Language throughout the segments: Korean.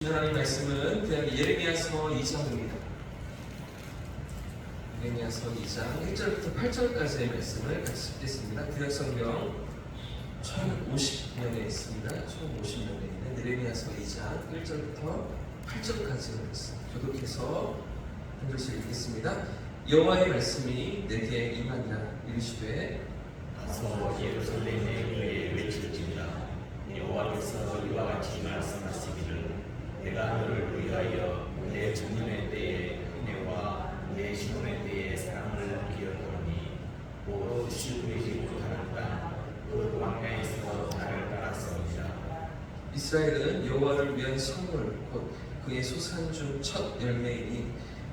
하나님 말씀은 그냥 예레미야서 2장입니다. 예레미야서 2장 1절부터 8절까지의 말씀을 같이 읽겠습니다. 구약성경 1050년에 있습니다. 1050년에 있는 예레미야서 2장 1절부터 8절까지의 말씀 교독해서 한 절씩 읽겠습니다. 여호와의 말씀이 내게 임하니라. 이르시되 가서 예루살렘에 그에 외칠지니라. 여호와께서 이와 같이 말씀하시기를 내가 너를 위하여 내 전임의 때에 은혜와 내 신혼의 때에 사랑을 기억하노니 곧 시부이지 못하는 땅그 광야에서 나를 따랐습니다. 이스라엘은 여호와를 위한 선물 곧 그의 소산 중 첫 열매이니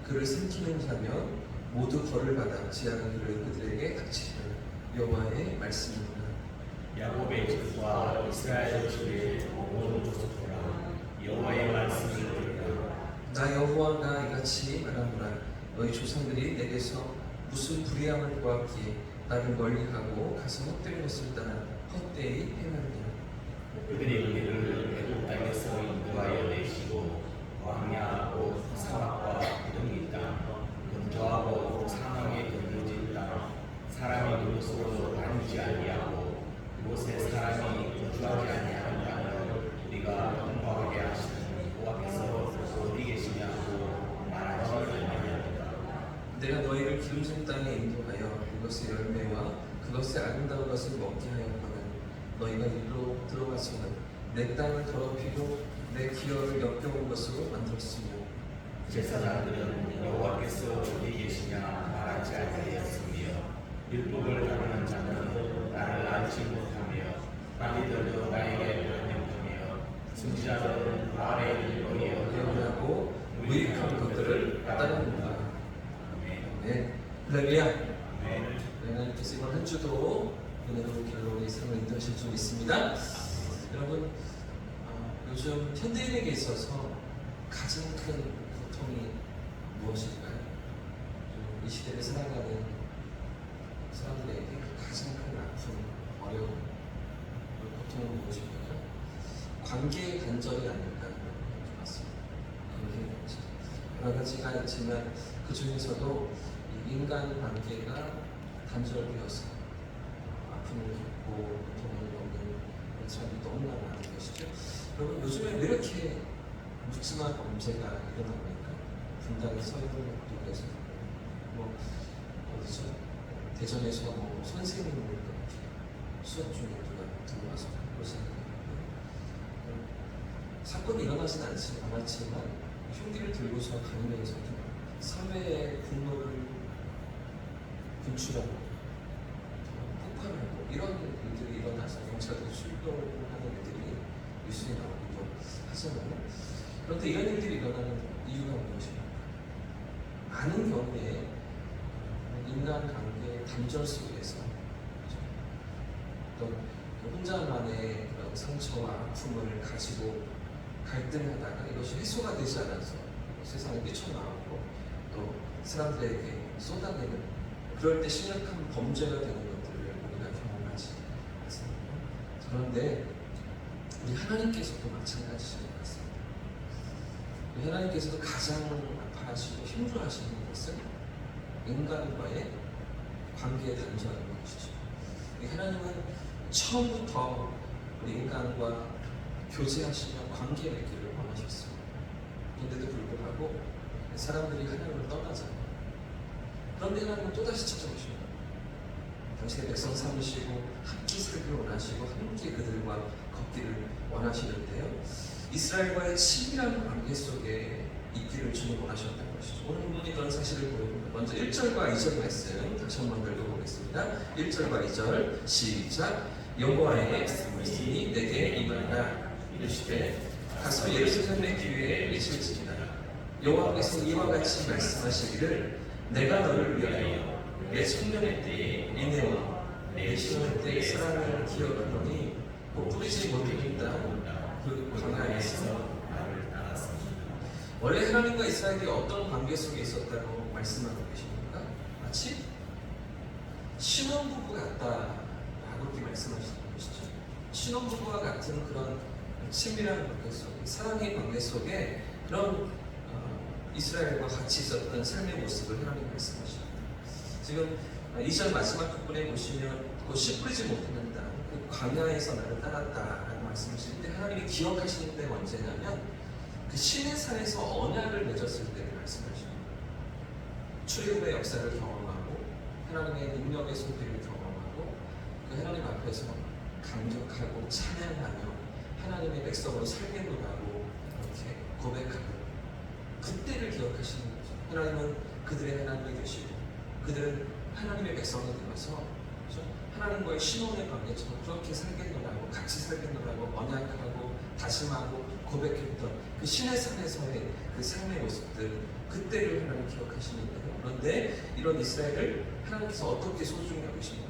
그를 삼키는 자면 모두 벌을 받아 지하는 그를 그들에게 닥치리라. 여호와의 말씀입니다. 야곱의 집과 이스라엘 집의 모든 조속들아 여호와의 말씀을 들으라. 나 여호와가 이같이 말하노라. 너희 조상들이 내게서 무슨 불의함을 보았기에 나를 멀리하고 가서 헛된 것을 따라 헛되이 행하느냐. 그들이 우리를 애굽 땅에서 인도하여 내시고 광야 곧 사막과 구덩이 땅 근저하고 사망의 건너진 땅 사람이 그곳으로 다니지 아니하고 그곳에 사람이 거주하지 아니하는 땅을 우리가 통과하게 하시는 여호와께서 어디 계시냐고 말하지 아니하리라. 내가 너희를 기름진 땅에 인도하여 그것의 열매와 그것의 아름다운 것을 먹게 하였거든. 너희가 이리로 들어가서는 내 땅을 더럽히고 내 기업을 역겨운 것으로 만들었으며 제사장들은 여호와께서 어디 계시냐 말하지 아니하였으며 율법을 다루는 자는 나를 알지 못하며 바리들도 나에게 변명하며 승지자들은 말에 이르러 배운하고 무익한 것들을 따릅니다. 네, 할렐루야. 하나님께서 이번 한 주도 은혜로운 결론의 삶을 인도하실 줄 믿습니다. 여러분, 요즘 현대인에게 있어서 가장 큰 고통이 무엇일까요? 이 시대를 살아가는 사람들에게 가장 큰 아픔, 어려움, 고통은 무엇일까요? 관계의 단절이 아닐까 하는 생각이 맞습니다. 관계의 단절. 여러 가지가 있지만 그 중에서도 이 인간 관계가 단절되어서 아픔을 겪고 고통을 겪는 그런 사람이 너무나 많은 것이죠. 여러분, 요즘에 왜 이렇게 묻지마 범죄가 일어납니까? 분당의 서울역에서 뭐 어디서 대전에서 뭐 선생님을 이렇게 수업 중에 누가 들어와서 그러시는 사건이 일어나진 않았지만 흉기를 들고서 다니면서도 사회의 분노를 분출하고 폭발하고 이런 일들이 일어나서 경찰들이 출동하는 일들이 뉴스에 나오기도 하잖아요. 그런데 이런 일들이 일어나는 이유가 무엇입니까? 많은 경우에 인간 관계의 단절 속에서 어떤 혼자만의 그런 상처와 아픔을 가지고 갈등하다가 이것이 해소가 되지 않아서 세상에 뛰쳐나오고 또 사람들에게 쏟아내는 그럴 때 심각한 범죄가 되는 것들을 우리가 경험하지 않습니다. 그런데 우리 하나님께서도 마찬가지신 것 같습니다. 우리 하나님께서도 가장 아파하시고 힘들어하시는 것은 인간과의 관계에 단절하는 것이죠. 우리 하나님은 처음부터 우리 인간과 교제하시며 관계 맺기를 원하셨습니다. 그런데도 불구하고 사람들이 하나님을 떠나잖아요. 그런데 하나님은 또다시 찾아오십니다. 당신의 백성 삼으시고 함께 살기를 원하시고 함께 그들과 걷기를 원하시는데요. 이스라엘과의 친밀한 관계 속에 있기를 주님 원하셨다는 것이죠. 오늘 본문이 그런 사실을 보여줍니다. 먼저 1절과 2절 말씀 다시 한번 읽어보겠습니다. 1절과 2절 시작. 여호와의 말씀이 내게 임하니라. 이르시되 가서 예루살렘의 기회에 외칠지니라. 여호와께서 이와 같이 말씀하시기를 내가 너를 위하여 내 청년의 때에 인내와 내 신혼의 때에 사랑을 기억하노니 곧 뿌리지 못하는 땅그 광야에서 나를 따랐습니다. 원래 하나님과 이스라엘이 어떤 관계 속에 있었다고 말씀하고 계십니까? 마치 신혼부부 같다라고 이렇게 말씀하시는 것이죠. 신혼부부와 같은 그런 친밀한 관계 속에, 사랑의 관계 속에 그런 이스라엘과 같이 있었던 삶의 모습을 하나님 말씀하십니다. 지금 2절 마지막 부분에 보시면 곧 씨 뿌리지 못하는 땅, 그 광야에서 나를 따랐다라는 말씀하시는데 하나님이 기억하시는 때가 언제냐면 그 신의 산에서 언약을 맺었을 때를 말씀하십니다. 출애굽의 역사를 경험하고 하나님의 능력의 손길을 경험하고 그 하나님 앞에서 감격하고 찬양하며 하나님의 백성으로 살겠노라고 이렇게 고백하고 그때를 기억하시는 거죠. 하나님은 그들의 하나님이 되시고 그들은 하나님의 백성이 되어서 그렇죠? 하나님과의 신혼의 관계처럼 그렇게 살겠노라고 같이 살겠노라고 언약하고 다짐하고 고백했던 그 신의 산에서의 그 삶의 모습들 그때를 하나님 기억하시는데요. 그런데 이런 이스라엘을 하나님께서 어떻게 소중히 여기시는가?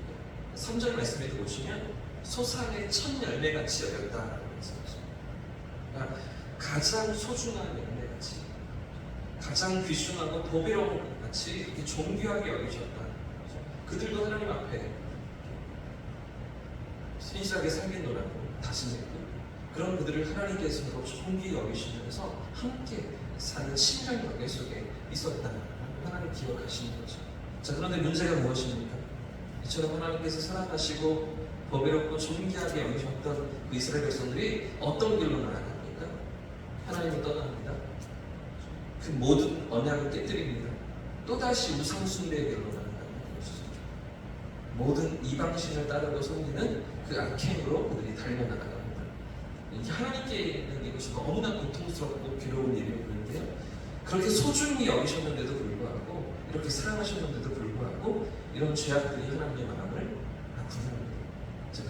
3절 말씀에도 보시면 소산의 첫 열매같이 여겼다라고 말씀하십니다. 그러니까 가장 소중한 열매같이 가장 귀중하고 보배로운 것 같이 이렇게 존귀하게 여기셨다. 그들도 하나님 앞에 신실하게 살겠노라고 다짐했고 그런 그들을 하나님께서 존귀히 여기시면서 함께 사는 친밀한 관계 속에 있었다. 하나님 기억하시는 거죠. 자, 그런데 문제가 무엇입니까? 이처럼 하나님께서 사랑하시고 보배롭고 존귀하게 여기셨던 그 이스라엘 백성들이 어떤 길로 나아갑니까? 하나님을 떠납니다. 그 모든 언약을 깨뜨립니다. 또다시 우상숭배의 길로 나아가는 것이죠. 모든 이방신을 따르고 섬기는 그 악행으로 그들이 달려나갑니다. 하나님께 있는 이것이 너무나 고통스럽고 괴로운 일이었는데요. 그렇게 소중히 여기셨는데도 불구하고 이렇게 사랑하셨는데도 불구하고 이런 죄악들이 하나님의 마음을 아프합니다.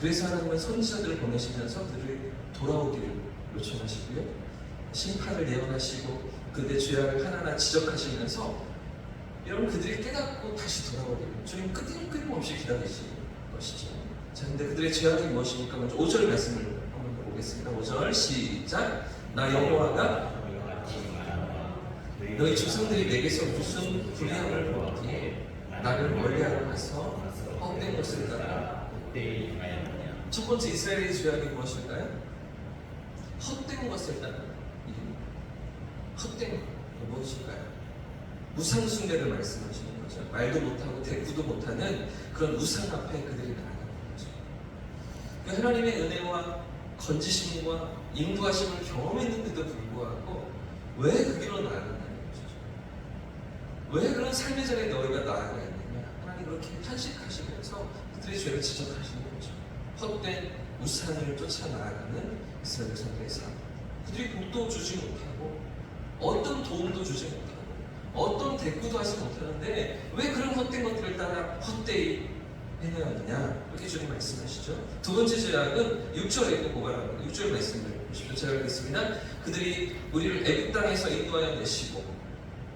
그래서 하나님은 선지자들을 보내시면서 그들을 돌아오기를 요청하시고요. 심판을 예언하시고 그들의 죄악을 하나하나 지적하시면서 여러분 그들이 깨닫고 다시 돌아오기를 주님 끊임없이 기다리시는 것이죠. 자, 근데 그들의 죄악이 무엇입니까? 먼저 5절 말씀을 한번 보겠습니다. 5절 시작. 나 여호와가 너희 조상들이 내게서 무슨 불의함을 보았기에 나를 멀리하러 가서 헛된 것을 따라 첫 번째 이스라엘의 죄악이 무엇일까요? 헛된 것을 따라 헛된 것 무엇일까요? 우상숭배를 말씀하시는 거죠. 말도 못하고 대꾸도 못하는 그런 우상 앞에 그들이 나아가는 거죠. 그 하나님의 은혜와 건지심과 인도하심을 경험했는데도 불구하고 왜 그 길로 나아간다는 것이죠. 왜 그런 삶의 자리에 너희가 나아가야 되냐. 하나님 그렇게 탄식하시면서 그들의 죄를 지적하시는 거죠. 헛된 우상을 쫓아 나아가는 이스라엘 백성들의 삶. 그들이 복도 주지 못하고 어떤 도움도 주지 못하고 어떤 대꾸도 하지 못하는데 왜 그런 헛된 것들을 따라 헛되이 행해야 하느냐 이렇게 주님 말씀하시죠. 두 번째 죄악은 6절에 있고 고발합니다. 6절 말씀을 보십시오. 제가 읽겠습니다. 그들이 우리를 애굽 땅에서 인도하여 내시고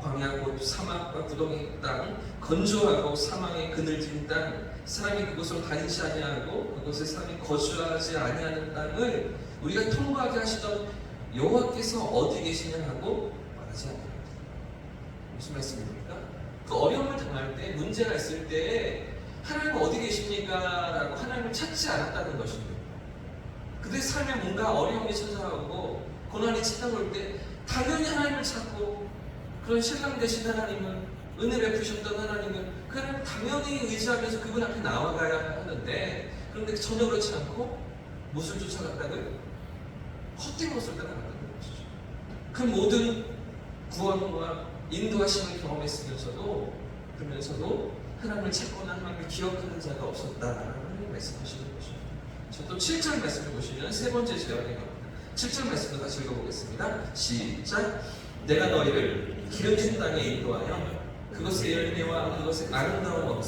광야 곧 사막과 구덩이 땅 건조하고 사망의 그늘진 땅 사람이 그곳으로 다니지 아니하고 그곳에 사람이 거주하지 아니하는 땅을 우리가 통과하게 하시던 여호와께서 어디 계시냐 하고 말하지 않습니다. 무슨 말씀입니까? 그 어려움을 당할 때 문제가 있을 때 하나님 어디 계십니까? 라고 하나님을 찾지 않았다는 것입니다. 그들의 삶에 뭔가 어려움이 찾아오고 고난이 찾아올 때 당연히 하나님을 찾고 그런 신랑 되신 하나님은 은혜 베푸셨던 하나님은 그 하나님 당연히 의지하면서 그분 앞에 나아가야 하는데 그런데 전혀 그렇지 않고 무엇을 쫓아갔다고요? 헛된 것을 따라갔다는 것이죠. 그 모든 구원과 인도하심을 경험했으면서도 그러면서도 하나님을 찾거나 하나님을 기억하는 자가 없었다라는 말씀하시는 것이죠. 자, 또 7절 말씀을 보시면 세 번째 죄악에 갑니다. 7절 말씀도 같이 읽어보겠습니다. 시작. 내가 너희를 기름진 땅에 인도하여 그것의 열매와 그것의 아름다운 먹을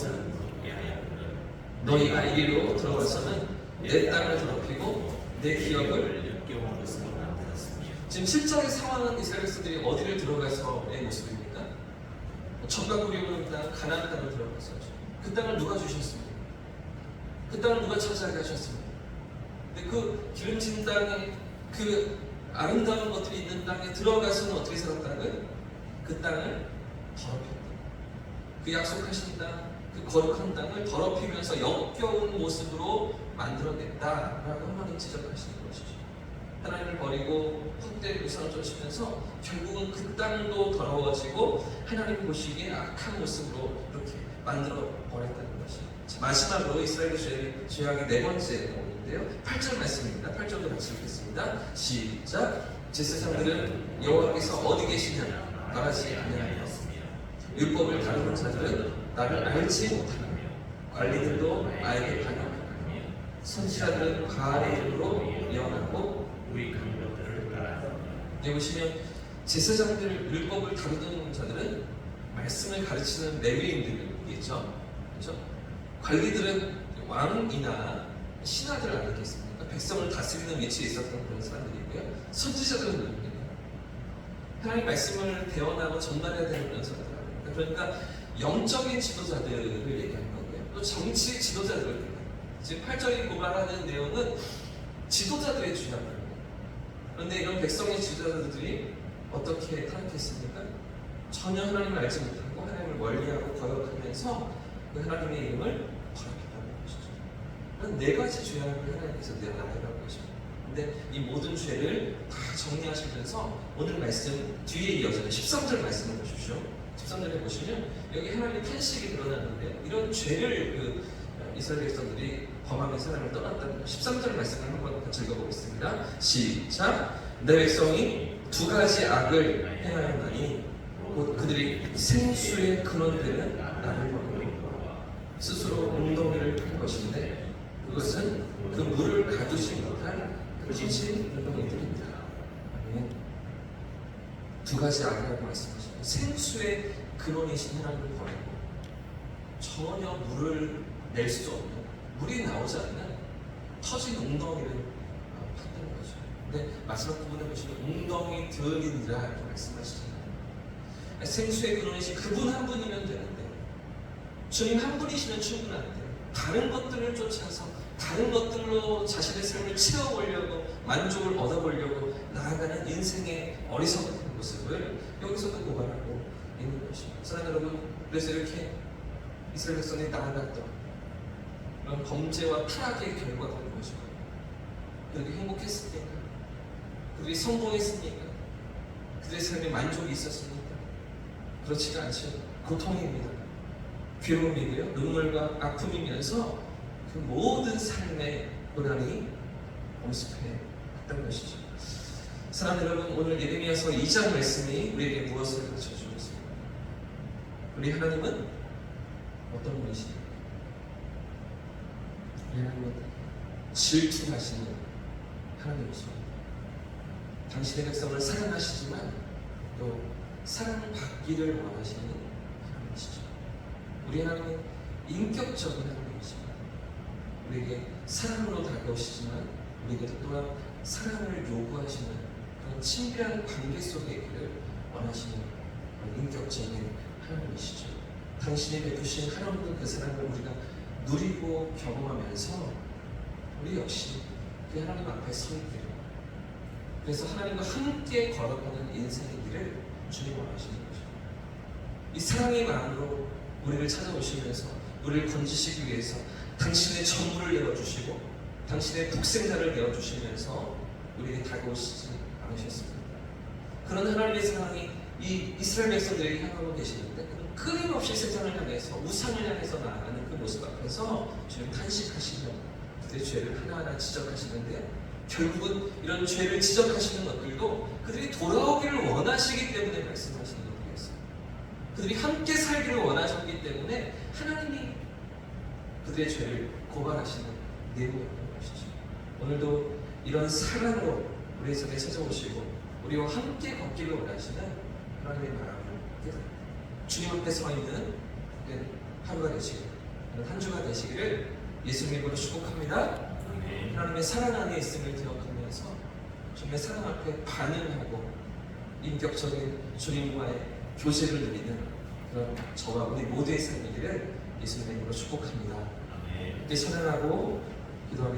너희가 이리로 들어가서는 내 땅을 더럽히고 내 기업을 지금 7절의 상황은 이스라엘 백성들이 어디를 들어가서의 모습입니까? 적과 꿀이 오는 땅, 가나안 땅을 들어가서 그 땅을 누가 주셨습니까? 그 땅을 누가 차지하게 하셨습니까? 근데 그 기름진 땅에 그 아름다운 것들이 있는 땅에 들어가서는 어떻게 살았다고요? 그 땅을 더럽혔다. 그 약속하신 땅, 그 거룩한 땅을 더럽히면서 역겨운 모습으로 만들어냈다라고 하나님 지적하시는 것이죠. 하나님을 버리고 헛된 우상을 쫓으면서 결국은 그 땅도 더러워지고 하나님 보시기에 악한 모습으로 이렇게 만들어 버렸다는 것이. 마지막으로 이스라엘 죄악의 네 번째 내용인데요. 8절 말씀입니다. 8절도 같이 읽겠습니다. 시작. 제사장들은 여호와께서 어디 계시냐 말하지 아니하였으며 율법을 다루는 자들은 나를 알지 못하며 관리들도 나에게 반역하며 선지자들은 바알의 이름으로 예언하고 우리 큰 것들을 따라하며. 여기 보시면 제사장들 율법을 다루는 자들은 말씀을 가르치는 레위인들이겠죠. 그렇죠? 관리들은 왕이나 신하들 아니겠습니까? 백성을 다스리는 위치에 있었던 그런 사람들이고요. 선지자들은 누굽니까? 하나님의 말씀을 대언하고 전달해야 되는 그런 사람들입니다. 그러니까 영적인 지도자들을 얘기하는 거고요. 또 정치 지도자들을 얘기합니다. 지금 8절이 고발하는 내용은 지도자들의 주장입니다. 그런데 이런 백성의 지도자들이 어떻게 타락했습니까? 전혀 하나님을 알지 못하고 하나님을 멀리하고 거역하면서 그 하나님의 이름을 거역했다는 것이죠. 그런 네 가지 죄악을 하나님께서 내어나가라고 하십니다. 근데 이 모든 죄를 다 정리하시면서 오늘 말씀 뒤에 이어지는 13절 말씀을 보십시오. 13절에 보시면 여기 하나님의 탄식이 드러나는데 이런 죄를 그 이스라엘 백성들이 범하면서 하나님을 떠났다는 것. 13절 말씀을 한번 같이 읽어보겠습니다. 시작. 내 백성이 두 가지 악을 행하였나니 곧 그들이 생수의 근원되는 나를 버리고 스스로 웅덩이를 판 것인데 그것은 그 물을 가두지 못한 거짓인 웅덩이들입니다. 두 가지 악이라고 말씀하십니다. 생수의 근원이신 하나님을 버리고 전혀 물을 낼 수 없는, 물이 나오지 않는 터진 웅덩이를 판다는 거죠. 근데 마지막 부분에 보시면 웅덩이 들이니라 이렇게 말씀하시잖아요. 생수의 근원이신 그분 한 분이면 되는데 주님 한 분이시면 충분한데 다른 것들을 쫓아서 다른 것들로 자신의 삶을 채워보려고 만족을 얻어보려고 나아가는 인생의 어리석은 모습을 여기서도 고발하고 있는 것입니다. 사랑 여러분, 그래서 이렇게 이스라엘 백성이 나아갔던 그런 범죄와 타락의 결과가 된 것이고 그들이 행복했습니까? 그들이 성공했습니까? 그들의 삶에 만족이 있었습니까? 그렇지가 않죠. 고통입니다. 괴로움이고요. 눈물과 아픔이면서 그 모든 삶의 고난이 엄습해 갔던 것이죠. 사랑하는 여러분, 오늘 예레미야서 2장 말씀이 우리에게 무엇을 가르쳐주고 있습니까? 우리 하나님은 어떤 분이십니까? 우리 하나님은 질투하시는 하나님이십니다. 당신의 백성을 사랑하시지만 또 사랑받기를 원하시는 하나님이시죠. 우리 하나님은 인격적인 하나님이십니다. 우리에게 사랑으로 다가오시지만 우리에게도 또한 사랑을 요구하시는 그런 친밀한 관계 속에 있기를 원하시는 인격적인 하나님이시죠. 당신이 베푸신 하나님의 그 사랑을 우리가 누리고 경험하면서 우리 역시 그 하나님 앞에 서 있기를, 그래서 하나님과 함께 걸어가는 인생의 길을 주님 원하시는 거죠. 이 사랑의 마음으로 우리를 찾아오시면서 우리를 건지시기 위해서 당신의 전부를 내어주시고 당신의 독생자를 내어주시면서 우리에게 다가오시지 않으셨습니다. 그런 하나님의 사랑이 이 이스라엘 백성들에게 향하고 계시는데 끊임없이 세상을 향해서 우상을 향해서 나아가는 그 모습 앞에서 주님 탄식하시며 그들의 죄를 하나하나 지적하시는데 결국은 이런 죄를 지적하시는 것들도 그들이 돌아오기를 원하시기 때문에 말씀하시는 것들이었어요. 그들이 함께 살기를 원하셨기 때문에 하나님이 그들의 죄를 고발하시는 내용이었던 것이죠. 오늘도 이런 사랑으로 우리의 삶에 찾아오시고 우리와 함께 걷기를 원하시는 하나님의 마음을 깨닫습니다. 주님 앞에 서 있는 하루가 되시고 한 주가 되시기를 예수님 이름으로 축복합니다. 하나님의 사랑 안에 있음을 기억하면서 주님의 사랑 앞에 반응하고 인격적인 주님과의 교제를 누리는 그런 저와 우리 모두의 삶이기를 예수님 이름으로 축복합니다. 이렇게 찬양하고 기도하겠습니다.